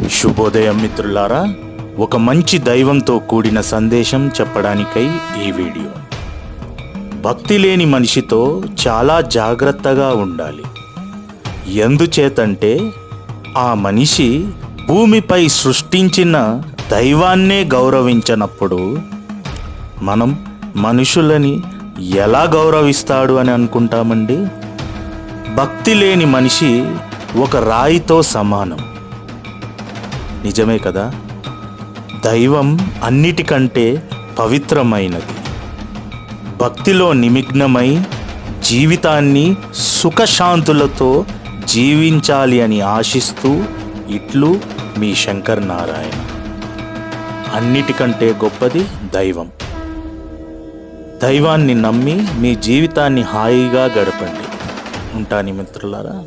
శుభోదయం మిత్రులారా, ఒక మంచి దైవంతో కూడిన సందేశం చెప్పడానికై ఈ వీడియో. భక్తి లేని మనిషితో చాలా జాగ్రత్తగా ఉండాలి. ఎందుచేతంటే ఆ మనిషి భూమిపై సృష్టించిన దైవాన్నే గౌరవించనప్పుడు మనం మనుషులని ఎలా గౌరవిస్తాడు అని అనుకుంటామండి? భక్తి లేని మనిషి ఒక రాయితో సమానం. నిజమే కదా? దైవం అన్నిటికంటే పవిత్రమైనది. భక్తిలో నిమగ్నమై జీవితాన్ని సుఖశాంతులతో జీవించాలి అని ఆశిస్తూ ఇట్లు మీ శంకర్ నారాయణ. అన్నిటికంటే గొప్పది దైవం. దైవాన్ని నమ్మి మీ జీవితాన్ని హాయిగా గడపండి. ఉంటాను మిత్రులారా.